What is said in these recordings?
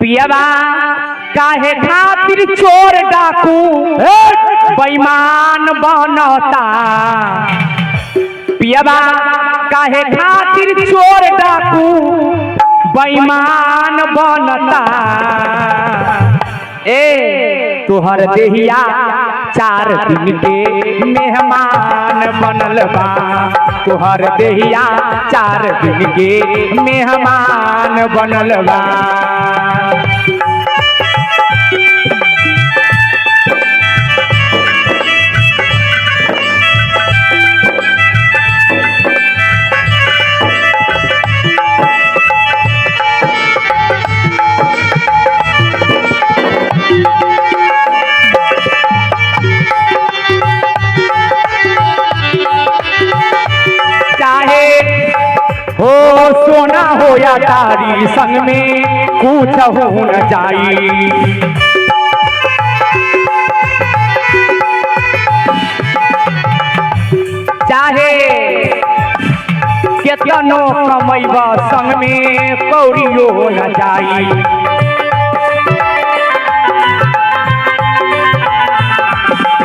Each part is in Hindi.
पियबा काहे खातिर चोर डाकू बेईमान बनता। पियबा काहे खातिर चोर डाकू बेईमान बनता। ए तोहर देहिया 4 दिन के मेहमान बनल बा। तोहर देहिया 4 दिन के मेहमान बनल बा। हो सोना हो या तारी संग में कुछ हो न जाई। चाहे केतनो कमैबा संग में कौड़ियो न जाई।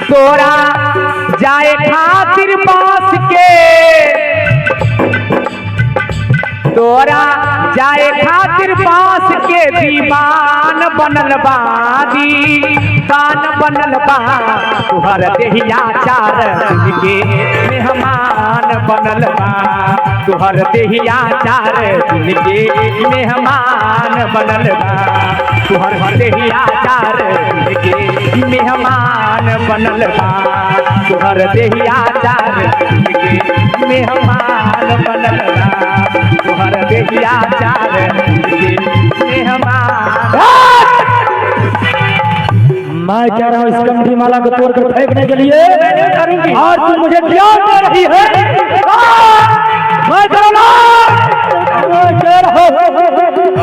तोरा जाए खातिर बास के तोरा जाए खातिर बास के दीवान बनल बा। दीवान बनल बा। तोहर देहिया 4 दिन के मेहमान बनल बा। तोहर देहिया 4 दिन के मेहमान बनल बा। तोहर देहिया 4 दिन के मेहमान बनल बा। तोहर देहिया 4 दिन के मेहमान बनल बा। तोहर देहिया 4 दिन के मेहमान। मैं कह रहा हूँ इस कंठी माला को तोड़कर फेंकने के लिए और तुम मुझे ज्ञान दे रही है। मैं कह रहा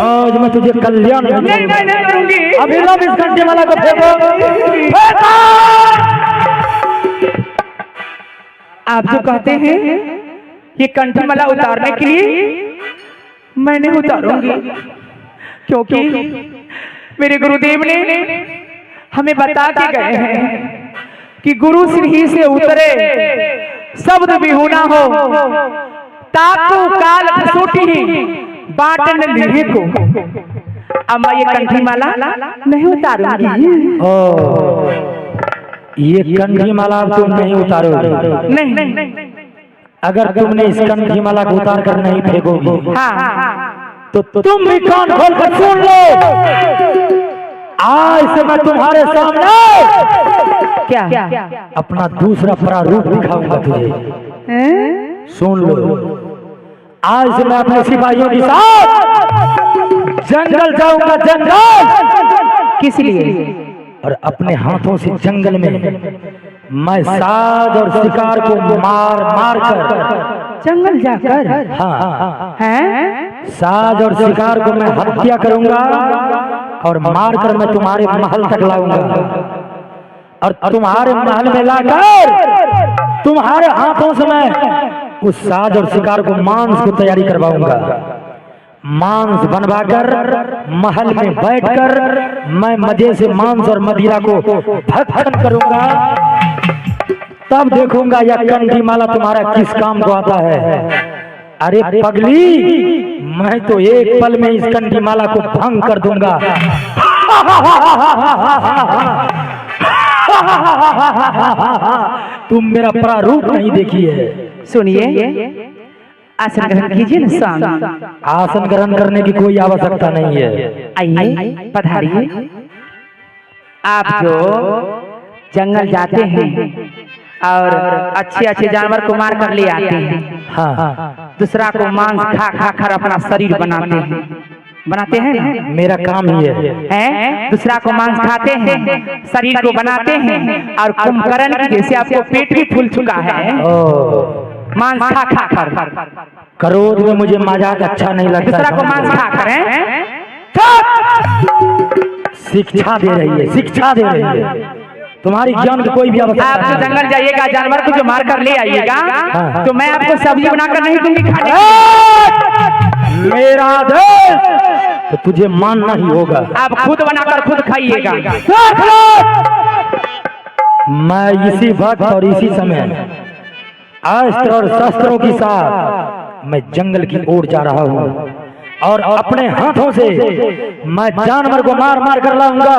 आज मैं तुझे कल्याण नहीं करूंगी। अभी लोग इस कंठी माला को फेंको। आप जो कहते हैं ये कंठी माला उतारने के लिए मैं नहीं उतारूंगी, क्योंकि मेरे गुरुदेव ने हमें बता के गए हैं कि गुरु श्री से उतरे शब्द विहुना हो ताकू काल छूटी बाटन लेहे को। अब मैं ये कंठी माला नहीं उतारूंगी। ये कंठी माला तुम नहीं उतारोगी? नहीं। अगर तुमने इस कंठी माला को उतार कर नहीं फेंकोगी तो तुम भी कान खोल कर सुन लो। आज से मैं तुम्हारे सामने क्या अपना दूसरा प्रारूप दिखाऊंगा तुझे। सुन लो, आज से मैं अपने सिपाहियों के साथ जंगल जाऊंगा। जंगल किस लिए? और अपने हाथों से जंगल में मैं साज और शिकार को मार मार कर जंगल जाकर हाँ हैं? साज और शिकार को मैं हत्या करूंगा और मार कर मैं तुम्हारे महल तक लाऊंगा और तुम्हारे महल में लाकर तुम्हारे हाथों से मैं उस साज और शिकार को मांस को तैयारी करवाऊंगा। मांस बनवाकर महल में बैठकर मैं मजे से मांस और मदिरा को भक्षण करूंगा। तब देखूंगा यह कंठी माला तुम्हारा किस काम को आता है। अरे पगली, मैं तो एक पल में इस कंठी माला को भंग कर दूंगा। तुम मेरा प्रारूप नहीं देखी है। सुनिए, आसन ग्रहण कीजिए ना स्वामी। आसन ग्रहण करने की कोई आवश्यकता नहीं है। आइए पधारिए। आप जो जंगल जाते हैं और अच्छे जानवर को मार कर ले आते हैं, हाँ, दूसरा को मांस खा खा कर अपना शरीर बनाते हैं ना? मेरा काम ही है। दूसरा को मांस खाते हैं, शरीर को बनाते हैं और कुंभकर्ण की जैसे आपको पेट भी फूल चुका है मांस खा खा कर। क्रोध में मुझे मजाक अच्छा नहीं लगता। दूसरा को मांस खा कर शिक्षा दे रही है, शिक्षा दे रही है। तुम्हारी ज्ञान की कोई भी आवश्यकता आप जो जंगल जाइएगा, जानवर को जो मार कर ले आइएगा, तो मैं आपको सब्जी बनाकर नहीं दूंगी खाने। मेरा देश तो तुझे मानना ही होगा। आप खुद बनाकर खुद खाइएगा। मैं इसी वक्त और इसी समय अस्त्र और शस्त्रों के साथ मैं जंगल की ओर जा रहा हूँ और अपने हाथों से मैं जानवर को मार मार कर लाऊंगा।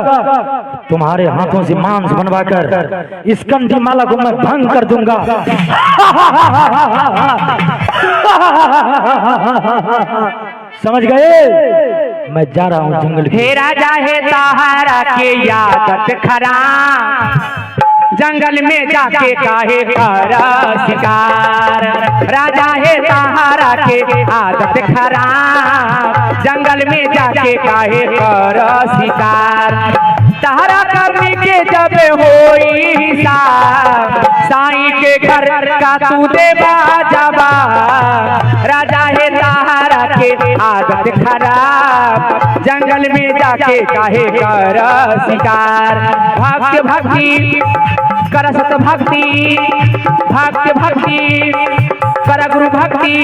तुम्हारे हाथों से मांस बनवाकर इस कंठी माला को मैं भंग कर दूंगा। समझ गए? मैं जा रहा हूँ जंगल की। हे राजा है सहारा के यादत खरा, जंगल में जाके काहे कर शिकार। राजा है सहारा के आदत खराब, जंगल में जाके काहे कर शिकार। सहारा करने के जब होई हिसाब, साईं के घर का तू देवा जवाब। राजा है सहारा के आदत खराब, जंगल में जाके काहे कर शिकार। भक्त भक्ति कर सत भक्ति, भक्त भक्ति कर गुरु भक्ति।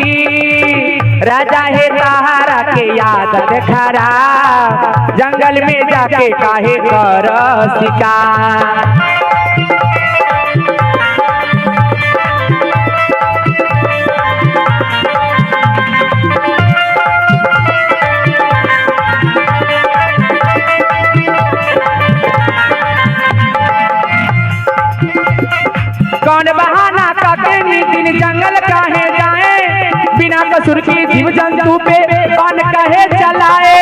राजा है सहारा के आदत खराब, जंगल में जाके काहे कर शिकार। कौन बहाना काके दिन जंगल काहे जाए, बिना कसूर की जीव जंतु पे कौन काहे चलाए।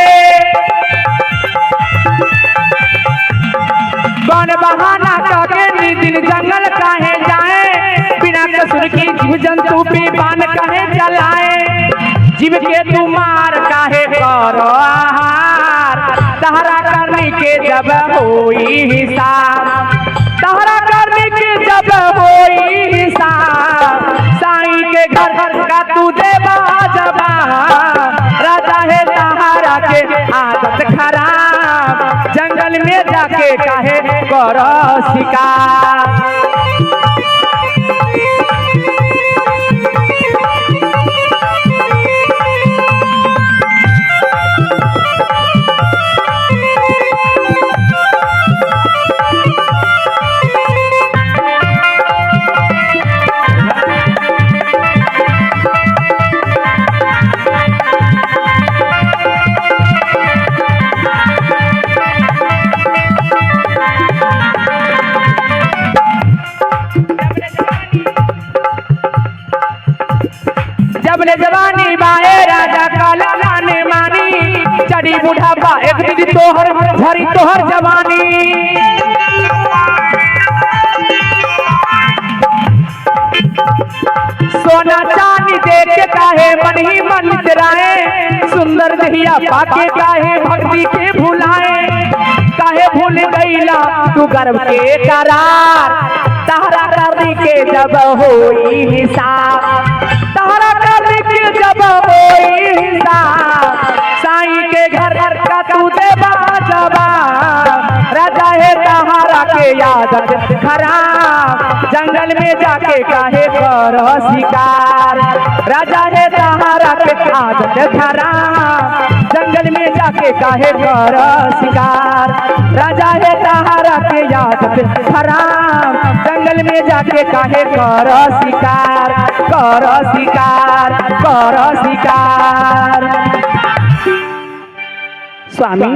कौन बहाना काके दिन जंगल काहे जाए, बिना कसूर की जीव जंतु पे कौन काहे चलाए। जीव के तू मार काहे करो आहार, सहारा करने के जब होई हिसाब। सहारा करने के जब होई हिसाब, साईं के घर का तू देवा जवाब। राजा है सहारा के आदत खराब, जंगल में जाके काहे कर शिकार। जबले जवानी बाए राजा काला नाने मानी, चढ़ी बुढ़ापा एक दिन तोहर झरी तोहर जवानी। सोना चांदी देख के काहे मन ही मन इतराए, सुंदर दहिया पाके काहे भक्ति के भुलाए। काहे भूल गईला तू गर्व के करार, सहारा करने के जब होई हिसाब। सहारा करने के जब होई हिसाब, साईं के घर का तू देवा जवाब। राजा है सहारा के आदत खराब, जंगल में जाके काहे कर शिकार। राजा है सहारा के आदत खराब, जंगल में जाके काहे कर शिकार। राजा है सहारा के आदत खराब, जंगल में जाके काहे कर शिकार। कर शिकार, कर शिकार। स्वामी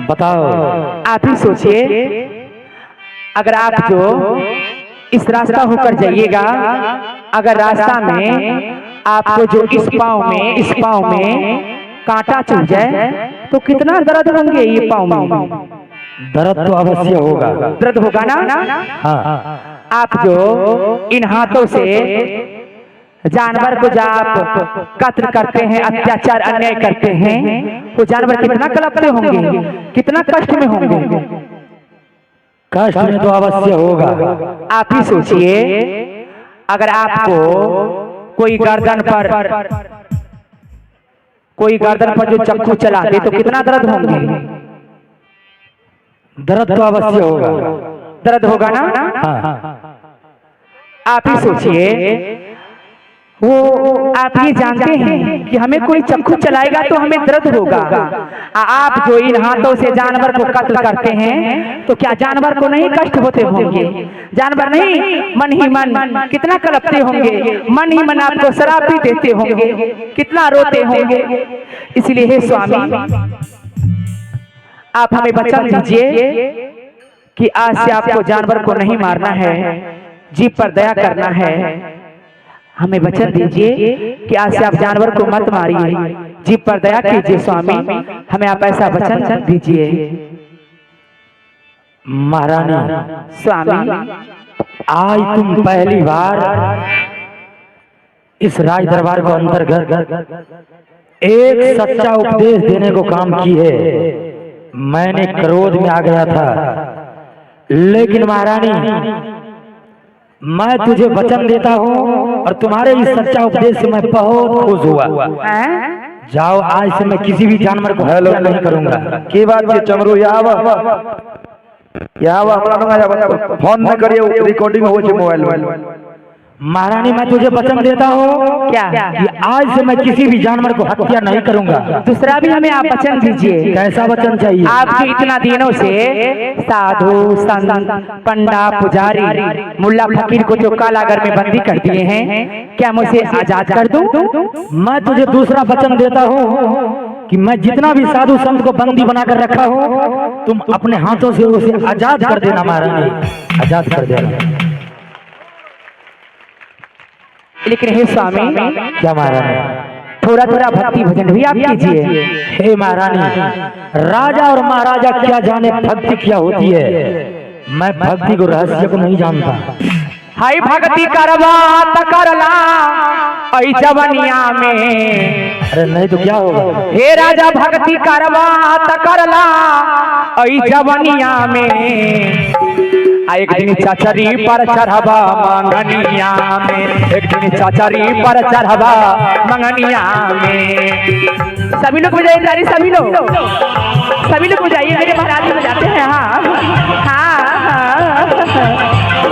बताओ। आप ही सोचिए, अगर आप जो इस रास्ता होकर जाइएगा, अगर रास्ता में आपको जो इस पाँव में कांटा चुभ जाए तो कितना दर्द होंगे ये पाँव में। दर्द तो अवश्य होगा। दर्द होगा ना? हाँ। आप जो इन हाथों से जानवर को जब आप कत्ल करते हैं, अत्याचार अन्याय करते हैं, तो जानवर कितना कलपते होंगे, कितना कष्ट में होंगे। कष्ट में तो अवश्य होगा। आप ही सोचिए, अगर आपको कोई गर्दन पर जो चक्कू चला दे तो कितना दर्द होंगे। दर्द तो अवश्य होगा। दर्द होगा ना? हाँ। आप ही सोचिए, वो आप ये जानते हैं कि हमें कोई चक्कू चलाएगा तो हमें दर्द होगा। आप जो इन हाथों से जानवर को कत्ल करते हैं तो क्या जानवर को नहीं कष्ट होते होंगे? जानवर नहीं, मन ही मन कितना कलपते होंगे, मन ही मन आपको शराब भी देते होंगे, कितना रोते होंगे। इसलिए हे स्वामी, आप हमें वचन दीजिए कि आज से आपको जानवर को नहीं मारना है, जीव पर दया करना है। हमें वचन दीजिए कि आज से आप जानवर को मत मारिए, जीव पर दया कीजिए। स्वामी, हमें आप ऐसा वचन दीजिए। महारानी, स्वामी, आज तुम पहली बार इस राज दरबार को अंतर्गत एक सच्चा उपदेश देने को काम की है। मैंने क्रोध में आ गया था, लेकिन महारानी मैं तुझे वचन देता हूँ और तुम्हारे इस सच्चा उपदेश से मैं बहुत खुश हुआ। जाओ, आज से मैं किसी भी जानवर को हेलो नहीं करूंगा। की बात है चमरू? यहाँ फोन में करिए, रिकॉर्डिंग हो मोबाइल में। महारानी, मैं तुझे वचन देता हूँ क्या कि आज से मैं किसी भी जानवर को हत्या नहीं करूंगा। दूसरा भी हमें आप वचन दीजिए। कैसा वचन चाहिए? आप जो इतना दिनों से साधु संत पंडा पुजारी मुल्ला फकीर को जो कालागर में बंदी कर दिए हैं, क्या मैं उसे आजाद कर दूं? मैं तुझे दूसरा वचन देता हूँ कि मैं जितना भी साधु संत को बंदी बनाकर रखा हूँ, तुम अपने हाथों से उसे आजाद कर देना। महारानी, आजाद कर देना। लेकिन हे स्वामी, क्या महारानी? थोड़ा थोड़ा भक्ति भजन भी आप कीजिए। हे महारानी, राजा और महाराजा क्या जाने भक्ति क्या होती है। मैं भक्ति को रहस्य को नहीं जानता। हाय भक्ति करवा करला ऐ जवनिया में। अरे नहीं तो क्या होगा? हे राजा भक्ति करवा करला ऐ जवनिया में। एक दिन चचरी पर चढ़वा मंगनिया में, एक दिन चचरी पर चढ़वा मंगनिया में। सभी लोग बजाइए, सभी लोग बजाइए, मेरे महाराज बजाते हैं। हाँ हाँ हाँ,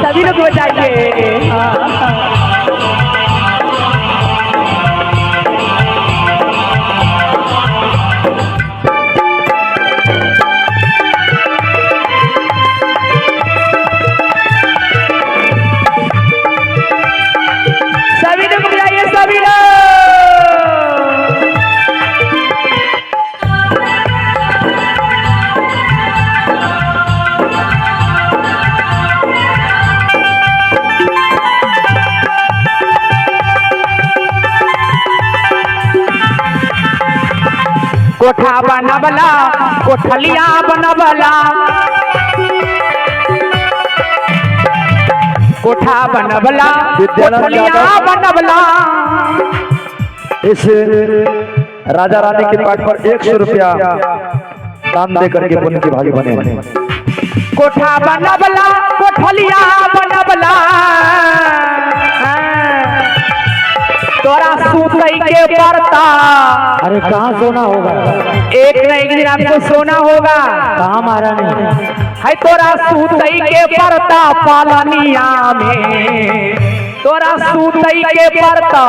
सभी लोग बजाइए। कोठा बनबला, कोठलिया बनबला, कोठा बनबला, कोठलिया बनबला। इस राजा रानी के पाठ पर 100 रुपया दान दे करके पुण्य के भागी बने। कोठा बनबला, कोठलिया बनबला, तोरा सूतई के पड़ता। अरे कहाँ सोना होगा? एक न एक दिन आपको सोना होगा। कहाँ महारानी? है तोरा सूतई के पड़ता पालनिया में, तोरा सूतई के पड़ता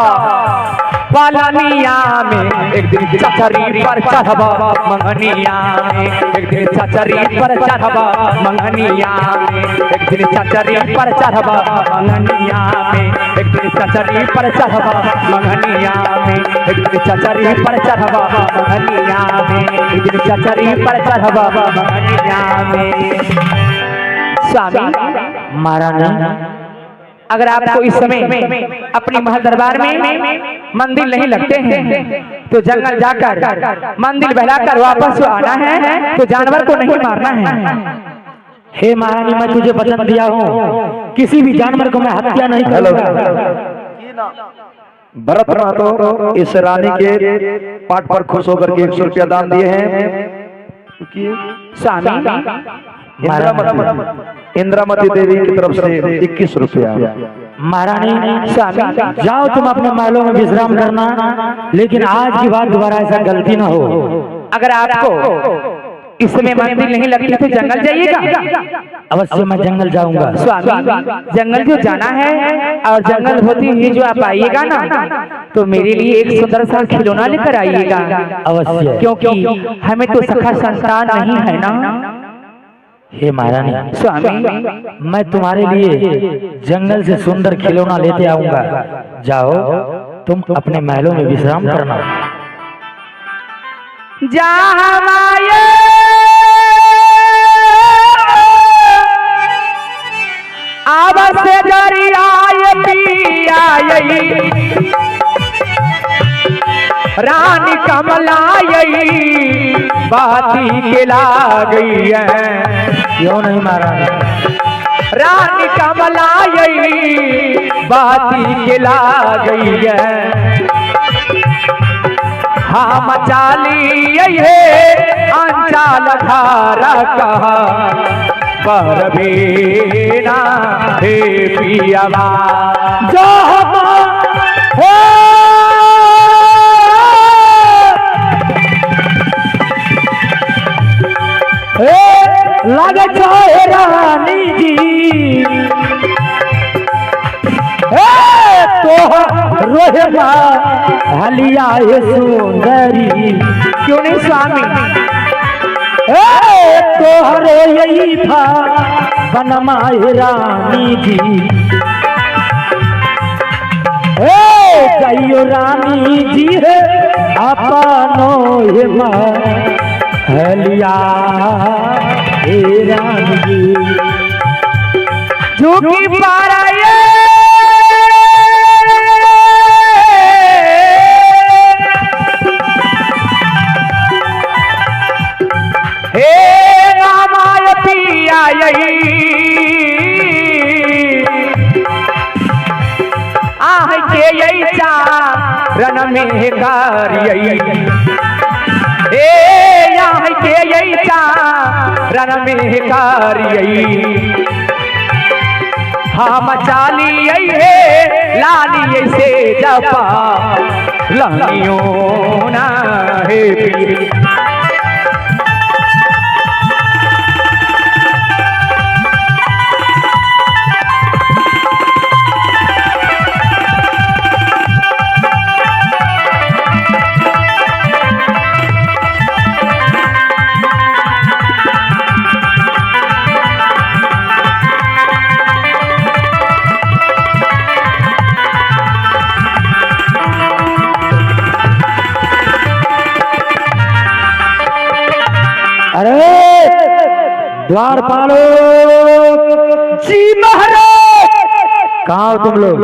पालनिया में। एक दिन चचरी पर चढ़वा मंगनिया में, एक दिन चचरी पर चढ़वा मंगनिया में, एक दिन चचरी पर चढ़वा मंगनिया में, एक दिन चचरी पर चढ़वा मंगनिया में, एक दिन चचरी पर चढ़वा मंगनिया में, एक दिन चचरी पर चढ़वा मंगनिया में। स्वामी, महारानी, अगर आपको इस समय अपनी महल दरबार में मंदिर नहीं लगते हैं तो जंगल जाकर मंदिर बहलाकर वापस आना है, तो जानवर को नहीं मारना है। हे महारानी, मैं तुझे वचन दिया हूँ, किसी भी जानवर को मैं हत्या नहीं करूंगा। भरत महतो इस रानी के पाठ पर खुश होकर के 100 रुपया दान दिए हैं। स्वामी, इंद्रामती देवी की तरफ से 21 रुपया। महारानी, स्वामी, जाओ तुम अपने महलों में विश्राम करना, लेकिन आज की बात दोबारा ऐसा गलती ना हो। अगर आपको इस समय मंदिर नहीं लगती तो जंगल जाइएगा। अवश्य मैं जंगल जाऊंगा। स्वामी जंगल जो जाना है और जंगल होती हुई जो आप आइएगा ना तो मेरे लिए एक सुंदर सा खिलौना लेकर आइएगा। अवश्य, क्योंकि हमें तो सखा संतान नहीं है ना। हे महारानी, स्वामी मैं तुम्हारे लिए जंगल से सुंदर खिलौना लेते आऊंगा। जाओ तुम अपने महलों में विश्राम करना। जामाये आवश्य दरियाय पियाई रानी कमलाई बाती के ला गई है। क्यों नहीं महारानी? रानी कमलाई बाती के ला गई है। हाँ मचाली है अंचाल धारा कहा पर बीना हे पियावा जो लगे चाहे रानी जी तो रोहमा हलिया है सुंदरी। क्यों नहीं स्वामी? तोहरे यही था बनमाए रानी जी। जइयो रानी जी है अपनो हलिया हे रानी जी। झुकी पाराये हे रामाय पियाई आह के ऐसा रन में कार्य हे यहाँ के ऐसा रन में कार्य हम चाली है लाली से जपा लालियों ना है द्वारपालो जी महाराज। कहाँ हो तुम लोग?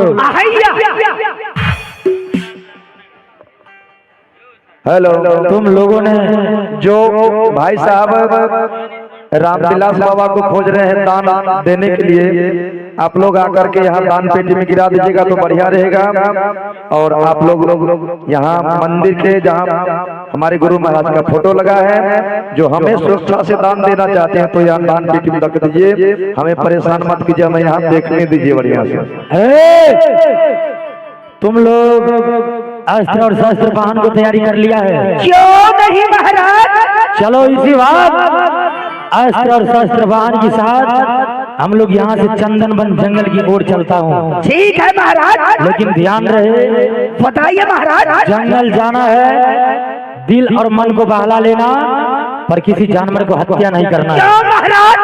हेलो, तुम लोगों ने जो भाई साहब रामविलास बाबा को खोज रहे हैं दान देने के लिए, आप लोग आकर के यहाँ दान पेटी में गिरा दीजिएगा तो बढ़िया रहेगा। और आप लोग यहाँ मंदिर के जहाँ हमारे गुरु महाराज का फोटो लगा है, जो हमें सुरक्षा से दान देना चाहते हैं तो यहाँ दान पेटी में रख दीजिए। हमें परेशान मत कीजिए, हमें यहाँ देखने दीजिए बढ़िया से। तुम लोग अस्त्र और शस्त्र वाहन को तैयारी कर लिया है? क्यों नहीं महाराज? चलो इसी बात अस्त्र और शस्त्र वाहन के साथ हम लोग यहाँ से चंदनवन जंगल की ओर चलता हूँ। ठीक है महाराज, लेकिन ध्यान रहे, बताइए महाराज। जंगल जाना है, दिल और मन को बहला लेना, पर किसी जानवर को हत्या नहीं करना है। क्यों महाराज?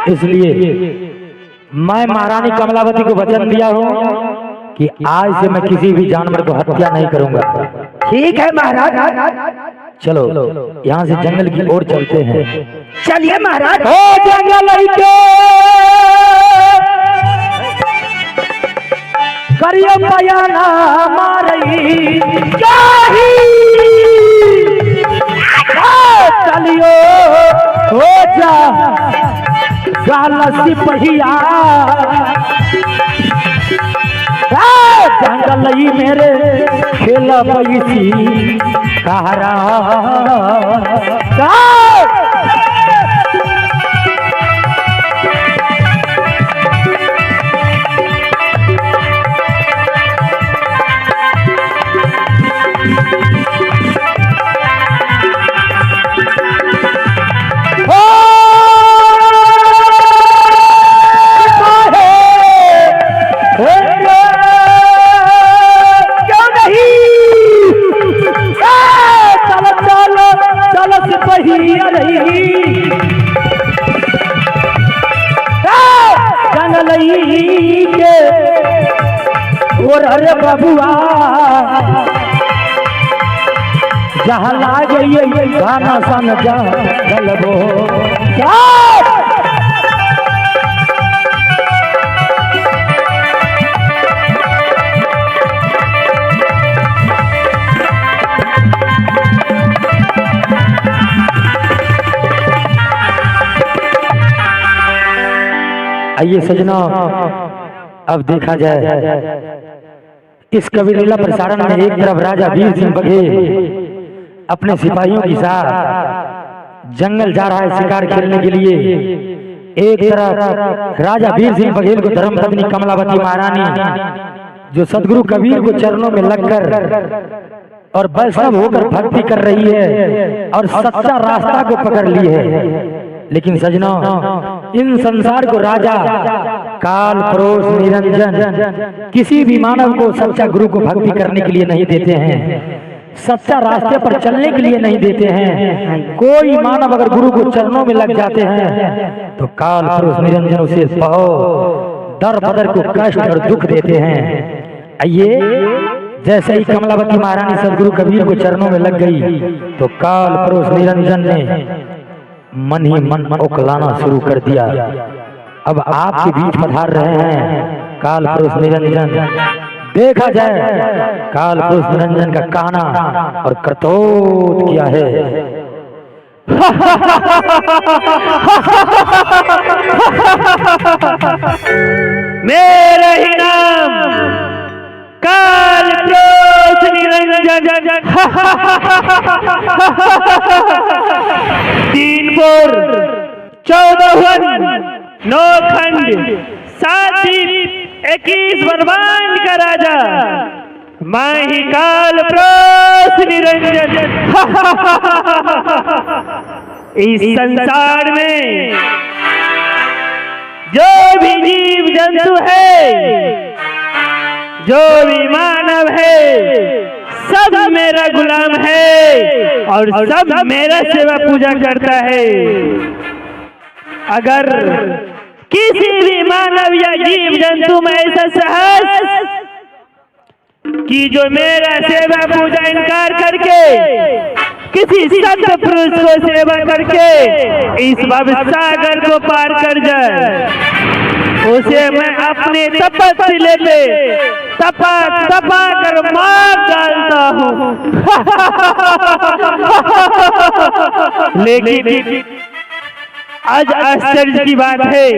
इसलिए मैं महारानी कमलावती को वचन दिया हूँ कि आज से मैं किसी भी जानवर को हत्या नहीं करूंगा। ठीक है महाराज। चलो यहाँ से जंगल की ओर चलते हैं। चलिए महाराज। जंगल करियो बयाना मारई चलियो हो जा गाल सिपहिया जंगल ही मेरे खेल पैसी कहारा पहिया रही जंगलई के और अरे बबुआ जहाँ ला जाइए गाना सन जा गलबो आइए सजना, अब देखा जाए इस कवि लीला प्रसारण में एक तरफ राजा वीर सिंह बघेल अपने सिपाहियों के साथ जंगल जा रहा है शिकार खेलने के लिए, एक तरफ राजा वीर सिंह बघेल को धर्मपत्नी कमलावती महारानी जो सदगुरु कबीर को चरणों में लगकर और वैष्णव होकर भक्ति कर रही है और सच्चा रास्ता को पकड़ ली है। लेकिन सजना, इन संसार को राजा काल क्रोध निरंजन किसी भी मानव को सच्चा गुरु को भक्ति करने के लिए नहीं देते हैं, सच्चा रास्ते पर चलने के लिए नहीं देते हैं। कोई मानव अगर गुरु को चरणों में लग जाते हैं तो काल क्रोध निरंजन उसे बहुत दर बदर को कष्ट और दुख देते हैं। आइए, जैसे ही कमलावती महारानी सदगुरु कबीर को चरणों में लग गई तो काल क्रोध निरंजन ने मन ही मन उकलाना शुरू कर दिया। अब आपके बीच पधार रहे हैं काल पुरुष निरंजन। देखा जाए काल पुरुष निरंजन का कहना और करतूत क्या है। मेरा ही नाम काल क्रोध निरंजन, तीनपुर 14 नौखंड 7 21 बरमान का राजा मैं ही काल क्रोध निरंजन। इस संसार में जो भी जीव जंतु है, जो भी मानव है, सब मेरा गुलाम है और सब मेरा सेवा पूजा करता है। अगर किसी भी मानव या जीव जंतु में ऐसा साहस कि जो मेरा सेवा पूजा इनकार करके किसी सत्य पुरुष को सेवा करके इस भव सागर को पार कर जाए, उसे मैं अपने तपस्या पे तपा कर मार डालता हूँ। लेकिन आज आश्चर्य की बात है